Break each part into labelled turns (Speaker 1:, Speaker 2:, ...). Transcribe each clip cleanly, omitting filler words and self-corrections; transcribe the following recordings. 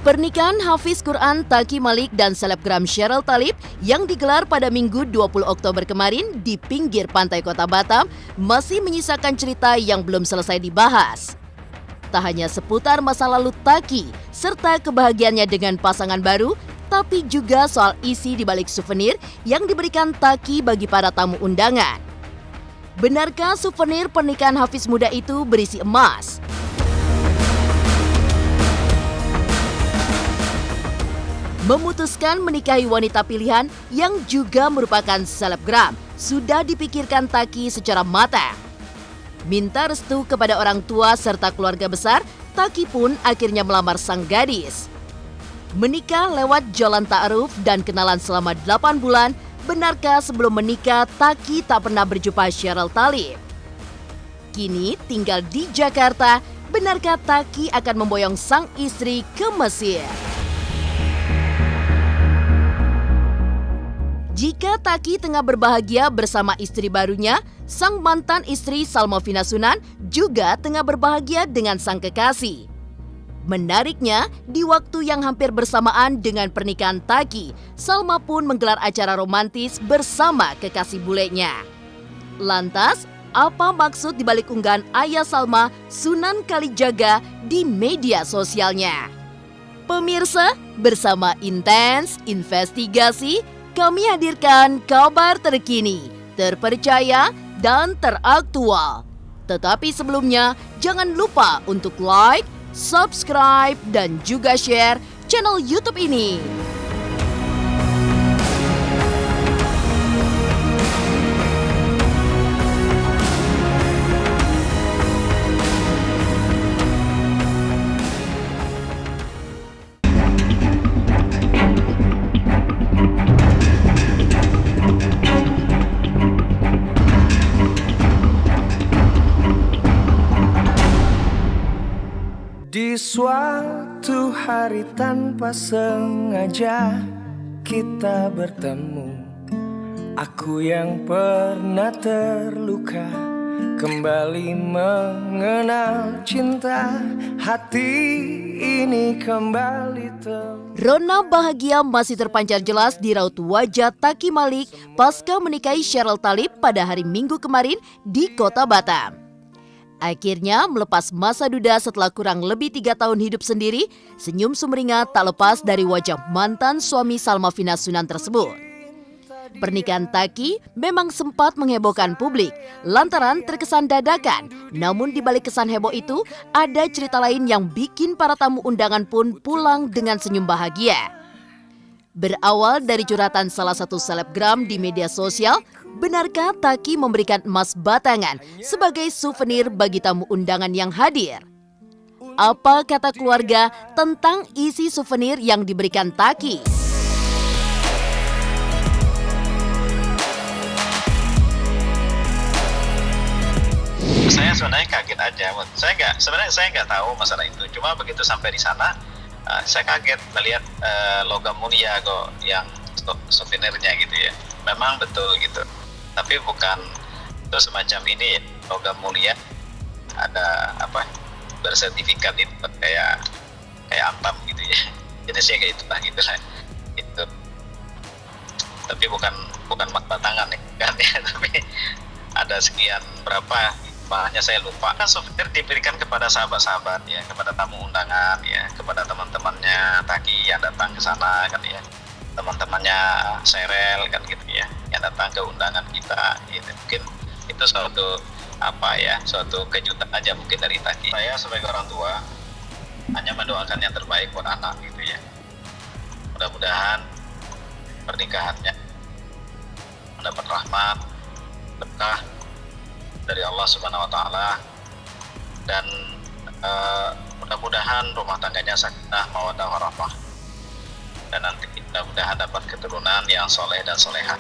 Speaker 1: Pernikahan Hafiz Quran Taqi Malik dan selebgram Sheryl Talib yang digelar pada Minggu 20 Oktober kemarin di pinggir pantai Kota Batam masih menyisakan cerita yang belum selesai dibahas. Tak hanya seputar masa lalu Taqi serta kebahagiaannya dengan pasangan baru, tapi juga soal isi di balik souvenir yang diberikan Taqi bagi para tamu undangan. Benarkah souvenir pernikahan Hafiz muda itu berisi emas? Memutuskan menikahi wanita pilihan yang juga merupakan selebgram sudah dipikirkan Taqi secara matang. Minta restu kepada orang tua serta keluarga besar, Taqi pun akhirnya melamar sang gadis. Menikah lewat jalan ta'aruf dan kenalan selama 8 bulan, benarkah sebelum menikah Taqi tak pernah berjumpa Sheryl Talib? Kini tinggal di Jakarta, benarkah Taqi akan memboyong sang istri ke Mesir? Jika Taqi tengah berbahagia bersama istri barunya, sang mantan istri Salma Vina Sunan juga tengah berbahagia dengan sang kekasih. Menariknya, di waktu yang hampir bersamaan dengan pernikahan Taqi, Salma pun menggelar acara romantis bersama kekasih bulenya. Lantas, apa maksud dibalik unggahan ayah Salma, Sunan Kalijaga, di media sosialnya? Pemirsa, bersama Intens Investigasi, kami hadirkan kabar terkini, terpercaya, dan teraktual. Tetapi sebelumnya, jangan lupa untuk like, subscribe, dan juga share channel YouTube ini.
Speaker 2: Di suatu hari tanpa sengaja kita bertemu. Aku yang pernah terluka kembali mengenal cinta. Hati ini kembali
Speaker 1: Rona bahagia masih terpancar jelas di raut wajah Taqi Malik pasca menikahi Sheryl Talib pada hari Minggu kemarin di Kota Batam. Akhirnya melepas masa duda setelah kurang lebih 3 tahun hidup sendiri, senyum sumringah tak lepas dari wajah mantan suami Salma Vina Sunan tersebut. Pernikahan Taqi memang sempat menghebohkan publik lantaran terkesan dadakan, namun di balik kesan heboh itu ada cerita lain yang bikin para tamu undangan pun pulang dengan senyum bahagia. Berawal dari curhatan salah satu selebgram di media sosial, benarkah Taqi memberikan emas batangan sebagai souvenir bagi tamu undangan yang hadir? Apa kata keluarga tentang isi souvenir yang diberikan Taqi?
Speaker 3: Saya sebenarnya kaget aja. Sebenarnya saya nggak tahu masalah itu. Cuma begitu sampai di sana, saya kaget melihat logam mulia kok yang souvenirnya gitu ya. Memang betul gitu. Tapi bukan itu semacam ini ya, logam mulia. Ada apa? Bersertifikat itu kayak ampam gitu ya. Jenisnya kayak itulah gitu lah. Itu. Tapi bukan emas batangan ya, kan ya. Tapi ada sekian berapa? Makanya saya lupa. Kan souvenir diberikan kepada sahabat-sahabat ya, kepada tamu undangan ya, kepada teman-temannya Taqi yang datang ke sana kan ya, teman-temannya Sheryl kan gitu ya, yang datang ke undangan kita. Gitu. Mungkin itu suatu kejutan aja mungkin dari Taqi. Saya sebagai orang tua hanya mendoakan yang terbaik buat anak gitu ya. Mudah-mudahan pernikahannya mendapat rahmat, berkah dari Allah Subhanahu wa Ta'ala, dan mudah-mudahan rumah tangganya sakinah mawaddah warahmah, dan nanti mudah-mudahan dapat keturunan yang soleh dan solehah.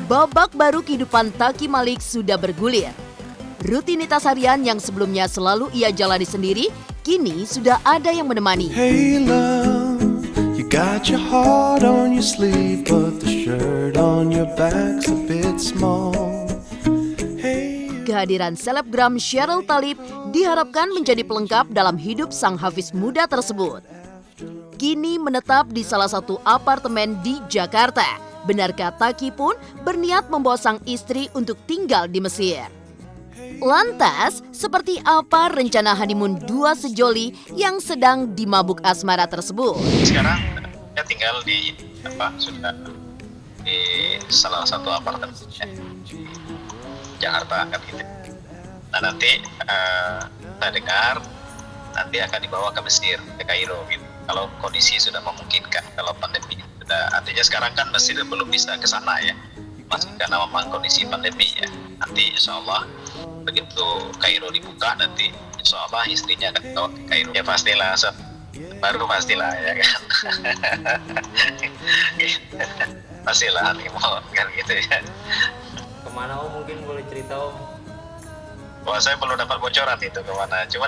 Speaker 1: Babak baru kehidupan Taqi Malik sudah bergulir. Rutinitas harian yang sebelumnya selalu ia jalani sendiri, kini sudah ada yang menemani.
Speaker 2: Hey love, you got
Speaker 4: got your heart on your sleeve, but the shirt on your back's a bit small. Hey.
Speaker 1: Kehadiran selebgram Sheryl Talib diharapkan menjadi pelengkap dalam hidup sang hafiz muda tersebut. Kini menetap di salah satu apartemen di Jakarta. Benarkah Taki pun berniat membawa sang istri untuk tinggal di Mesir? Lantas, seperti apa rencana honeymoon dua sejoli yang sedang dimabuk asmara tersebut?
Speaker 3: Sekarang saya tinggal di sudah di salah satu apartemen di Jakarta kan gitu. Nah nanti saya dengar nanti akan dibawa ke Mesir, ke Kairo gitu. Kalau kondisi sudah memungkinkan, kalau pandemi sudah, artinya sekarang kan Mesir belum bisa ke sana ya, masih karena memang kondisi pandemi ya. Nanti insya Allah begitu Kairo dibuka nanti insya Allah istrinya akan dibawa ke Kairo. Ya pastilah, baru pastilah ya kan. Pastilah honeymoon kan gitu ya.
Speaker 5: Kemana Om, mungkin boleh cerita Om?
Speaker 3: Wah, saya belum dapat bocoran itu kemana. Cuma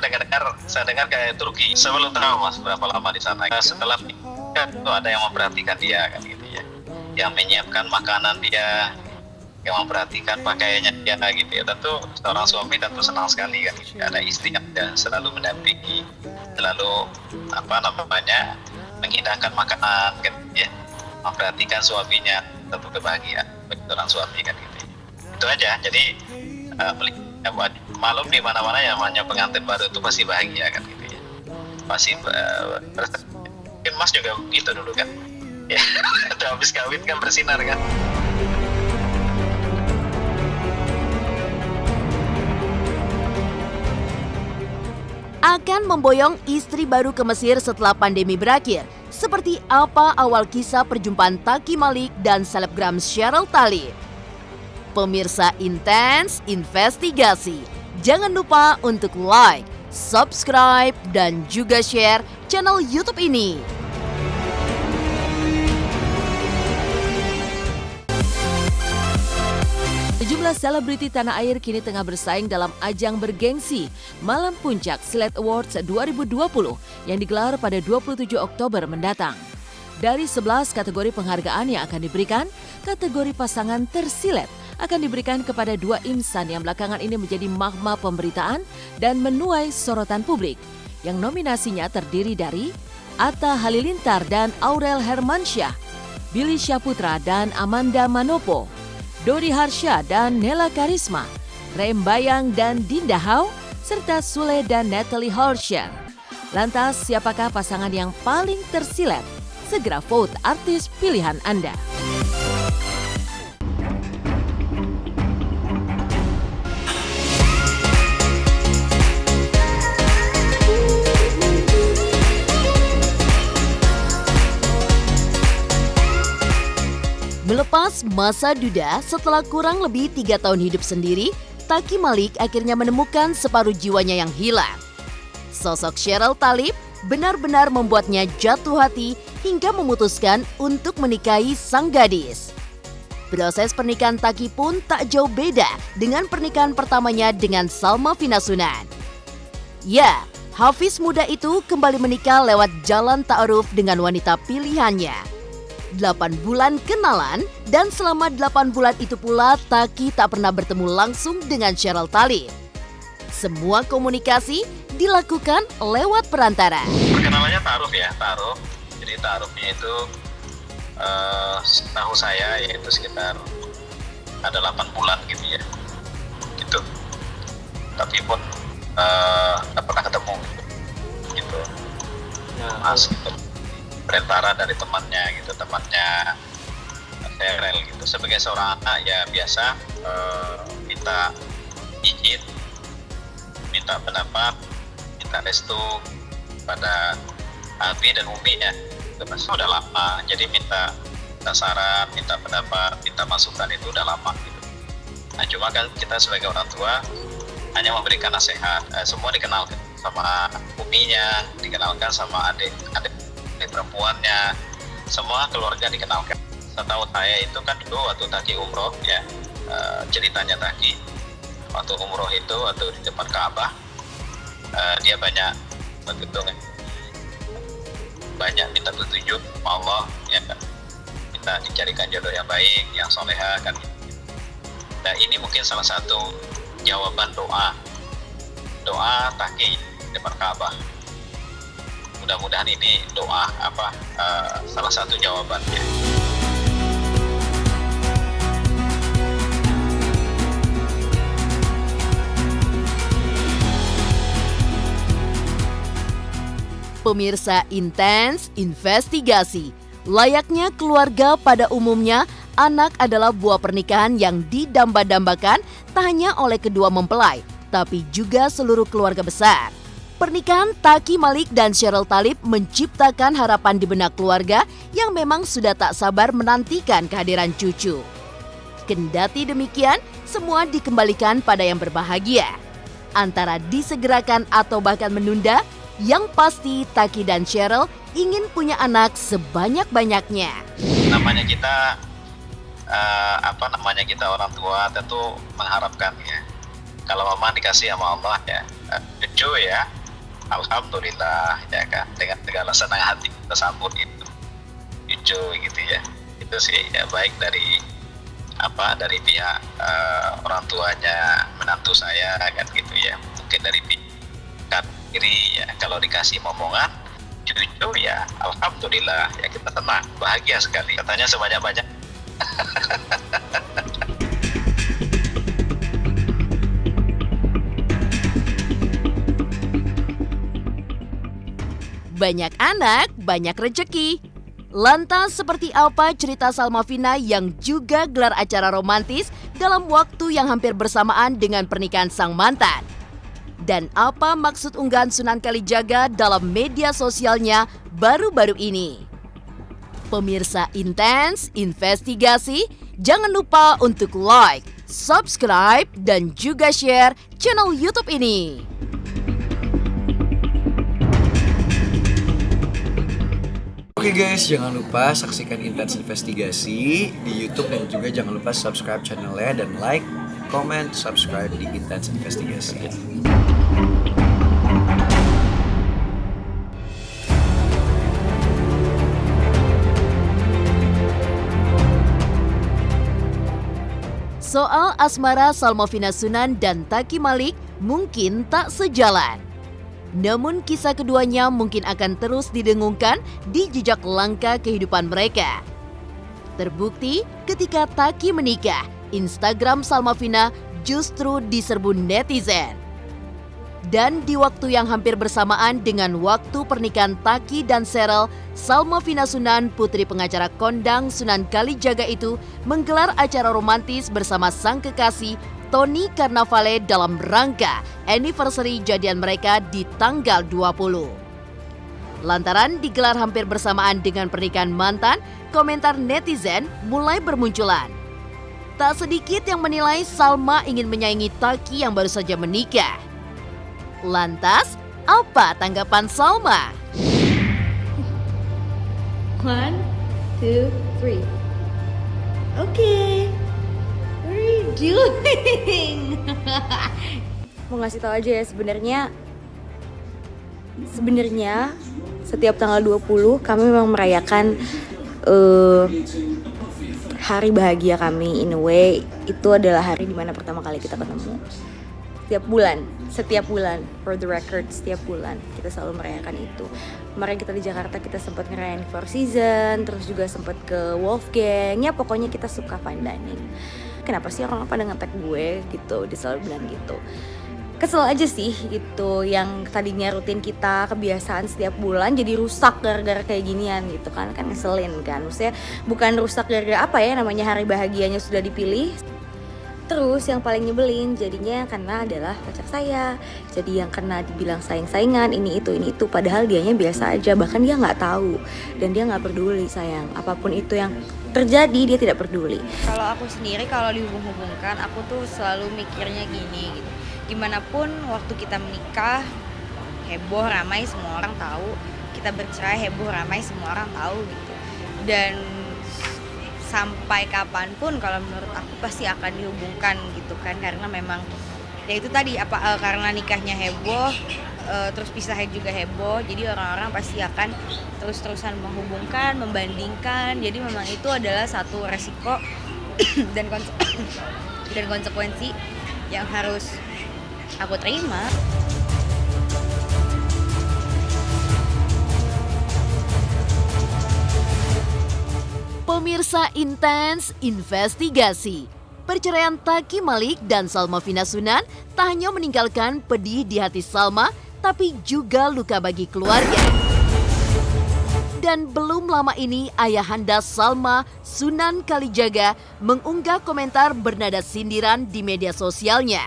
Speaker 3: saya dengar kayak Turki. Saya belum tahu mas berapa lama di sana. Setelah kan itu ada yang memperhatikan dia kan gitu ya, yang menyiapkan makanan dia, yang memperhatikan pakaiannya dia gitu ya. Tentu seorang suami tentu senang sekali kan gitu. Ada istri yang selalu mendampingi, selalu menghidangkan makanan kan ya, memperhatikan suaminya, tentu kebahagiaan bagi seorang suami kan gitu. Itu aja. Jadi malam di mana-mana yang namanya pengantin baru itu pasti bahagia kan gitu ya. Pasti mungkin Mas juga begitu dulu kan. Ya, udah habis kawin kan bersinar kan.
Speaker 1: Akan memboyong istri baru ke Mesir setelah pandemi berakhir. Seperti apa awal kisah perjumpaan Taki Malik dan selebgram Sheryl Talib? Pemirsa Intens Investigasi, jangan lupa untuk like, subscribe, dan juga share channel YouTube ini. Sejumlah selebriti tanah air kini tengah bersaing dalam ajang bergengsi Malam Puncak Slate Awards 2020 yang digelar pada 27 Oktober mendatang. Dari 11 kategori penghargaan yang akan diberikan, kategori pasangan tersilet akan diberikan kepada dua insan yang belakangan ini menjadi magma pemberitaan dan menuai sorotan publik, yang nominasinya terdiri dari Atta Halilintar dan Aurel Hermansyah, Billy Syahputra dan Amanda Manopo, Dodi Harsha dan Nela Karisma, Rem Bayang dan Dinda Hau, serta Sule dan Natalie Horshan. Lantas, siapakah pasangan yang paling tersilet? Segera vote artis pilihan Anda. Melepas masa duda setelah kurang lebih 3 tahun hidup sendiri, Taki Malik akhirnya menemukan separuh jiwanya yang hilang. Sosok Sheryl Talib benar-benar membuatnya jatuh hati hingga memutuskan untuk menikahi sang gadis. Proses pernikahan Taki pun tak jauh beda dengan pernikahan pertamanya dengan Salma Finasunan. Ya, hafiz muda itu kembali menikah lewat jalan ta'aruf dengan wanita pilihannya. 8 bulan kenalan, dan selama 8 bulan itu pula Taki tak pernah bertemu langsung dengan Sheryl Talib. Semua komunikasi dilakukan lewat perantara.
Speaker 3: Perkenalannya ta'aruf ya, ta'aruf. Jadi ta'arufnya itu setahu saya yaitu sekitar ada 8 bulan gitu ya. Gitu. Tapi pun tak pernah ketemu gitu. Mas gitu. Perantara dari temannya gitu, temannya Sheryl gitu. Sebagai seorang anak ya biasa minta izin, minta pendapat, minta restu pada Abi dan Umi ya. Itu udah lama, jadi minta saran, minta pendapat, minta masukan itu udah lama gitu. Nah cuma kan kita sebagai orang tua hanya memberikan nasihat. Semua dikenalkan sama Uminya, dikenalkan sama adik perempuannya, semua keluarga dikenalkan. Setahu saya itu kan dulu waktu Taki umroh ya, ceritanya Taki waktu umroh itu waktu di depan Ka'bah, dia banyak begitu banyak minta petunjuk sama Allah, ya kan. Minta dicarikan jodoh yang baik, yang soleha kan. Nah ini mungkin salah satu jawaban doa Taki depan Ka'bah. Mudah-mudahan ini doa salah satu jawabannya.
Speaker 1: Pemirsa Intens Investigasi, layaknya keluarga pada umumnya, anak adalah buah pernikahan yang didamba-dambakan tak hanya oleh kedua mempelai, tapi juga seluruh keluarga besar. Pernikahan Taki Malik dan Sheryl Talib menciptakan harapan di benak keluarga yang memang sudah tak sabar menantikan kehadiran cucu. Kendati demikian, semua dikembalikan pada yang berbahagia. Antara disegerakan atau bahkan menunda, yang pasti Taki dan Sheryl ingin punya anak sebanyak-banyaknya.
Speaker 3: Namanya kita kita orang tua tentu mengharapkan ya. Kalau memang dikasih sama Allah ya, cucu ya, alhamdulillah ya kan, dengan segala senang hati kita sambut itu cucu gitu ya. Itu sih ya, baik dari pihak orang tuanya menantu saya kan gitu ya. Mungkin dari pihak diri ya, kalau dikasih momongan cucu ya alhamdulillah ya, kita tenang, bahagia sekali, katanya sebanyak-banyak.
Speaker 1: Banyak anak, banyak rejeki. Lantas seperti apa cerita Salma Vina yang juga gelar acara romantis dalam waktu yang hampir bersamaan dengan pernikahan sang mantan? Dan apa maksud unggahan Sunan Kalijaga dalam media sosialnya baru-baru ini? Pemirsa Intens Investigasi, jangan lupa untuk like, subscribe, dan juga share channel YouTube ini.
Speaker 6: Oke guys, jangan lupa saksikan Intens Investigasi di YouTube dan juga jangan lupa subscribe channelnya dan like, comment, subscribe di Intens Investigasi.
Speaker 1: Soal asmara Salma Vina Sunan dan Taki Malik mungkin tak sejalan. Namun kisah keduanya mungkin akan terus didengungkan di jejak langkah kehidupan mereka. Terbukti ketika Taki menikah, Instagram Salma Vina justru diserbu netizen. Dan di waktu yang hampir bersamaan dengan waktu pernikahan Taki dan Sheryl, Salma Vina Sunan, putri pengacara kondang Sunan Kalijaga itu menggelar acara romantis bersama sang kekasih Tony Carnavale dalam rangka anniversary jadian mereka di tanggal 20. Lantaran digelar hampir bersamaan dengan pernikahan mantan, komentar netizen mulai bermunculan. Tak sedikit yang menilai Salma ingin menyaingi Taki yang baru saja menikah. Lantas, apa tanggapan Salma?
Speaker 7: 1, 2, 3. Okay. What are you doing?
Speaker 8: Mau ngasih tahu aja ya, sebenarnya setiap tanggal 20 kami memang merayakan hari bahagia kami. In a way, itu adalah hari dimana pertama kali kita ketemu. Setiap bulan, for the record, setiap bulan kita selalu merayakan itu. Kemarin kita di Jakarta, kita sempat ngerayain Four Seasons, terus juga sempat ke Wolfgang. Ya pokoknya kita suka fine dining. Kenapa sih orang pada nge-tag gue gitu? Dia selalu bilang gitu. Kesel aja sih gitu, yang tadinya rutin kita kebiasaan setiap bulan jadi rusak gara-gara kayak ginian gitu kan ngeselin kan. Maksudnya bukan rusak gara-gara apa ya, namanya hari bahagianya sudah dipilih. Terus yang paling nyebelin jadinya karena adalah pacar saya. Jadi yang kena dibilang saing-saingan, ini itu. Padahal dianya biasa aja, bahkan dia nggak tahu. Dan dia nggak peduli sayang. Apapun itu yang terjadi, dia tidak peduli.
Speaker 9: Kalau aku sendiri, kalau dihubung-hubungkan, aku tuh selalu mikirnya gini gitu. Gimana pun waktu kita menikah, heboh, ramai, semua orang tahu. Kita bercerai, heboh, ramai, semua orang tahu gitu. Dan sampai kapanpun kalau menurut aku pasti akan dihubungkan gitu kan, karena memang ya itu tadi karena nikahnya heboh, terus pisahnya juga heboh, jadi orang-orang pasti akan terus-terusan menghubungkan, membandingkan. Jadi memang itu adalah satu resiko dan konsekuensi yang harus aku terima.
Speaker 1: Pemirsa Intens Investigasi, perceraian Taki Malik dan Salma Vina Sunan tak hanya meninggalkan pedih di hati Salma, tapi juga luka bagi keluarga. Dan belum lama ini ayahanda Salma, Sunan Kalijaga, mengunggah komentar bernada sindiran di media sosialnya.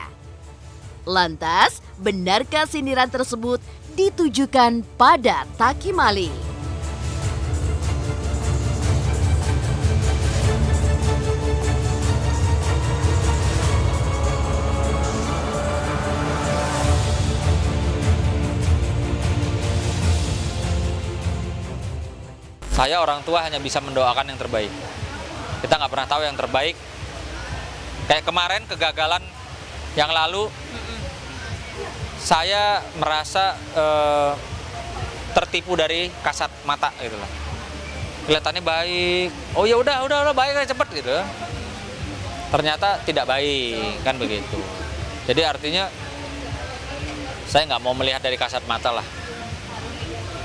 Speaker 1: Lantas, benarkah sindiran tersebut ditujukan pada Taki Malik?
Speaker 5: Saya orang tua hanya bisa mendoakan yang terbaik. Kita nggak pernah tahu yang terbaik. Kayak kemarin kegagalan yang lalu, saya merasa tertipu dari kasat mata gitu loh. Kelihatannya baik. Oh ya udah baik aja cepet gitu. Ternyata tidak baik kan begitu. Jadi artinya saya nggak mau melihat dari kasat mata lah.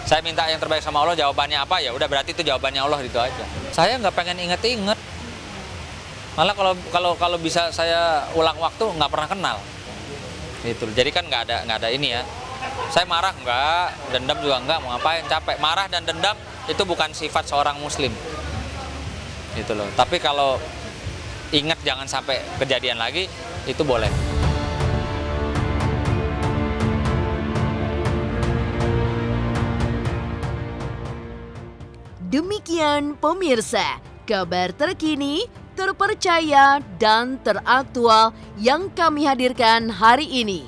Speaker 5: Saya minta yang terbaik sama Allah, jawabannya apa ya udah berarti itu jawabannya Allah, gitu aja. Saya nggak pengen inget-inget. Malah kalau bisa saya ulang waktu nggak pernah kenal. Gitu. Jadi kan nggak ada ini ya. Saya marah nggak, dendam juga nggak, mau ngapain, capek. Marah dan dendam itu bukan sifat seorang muslim. Gitu loh. Tapi kalau ingat jangan sampai kejadian lagi, itu boleh.
Speaker 1: Demikian pemirsa, kabar terkini, terpercaya, dan teraktual yang kami hadirkan hari ini.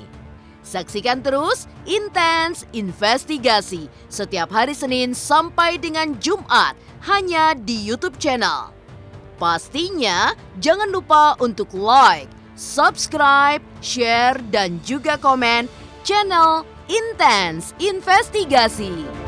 Speaker 1: Saksikan terus Intens Investigasi setiap hari Senin sampai dengan Jumat hanya di YouTube channel. Pastinya jangan lupa untuk like, subscribe, share, dan juga komen channel Intens Investigasi.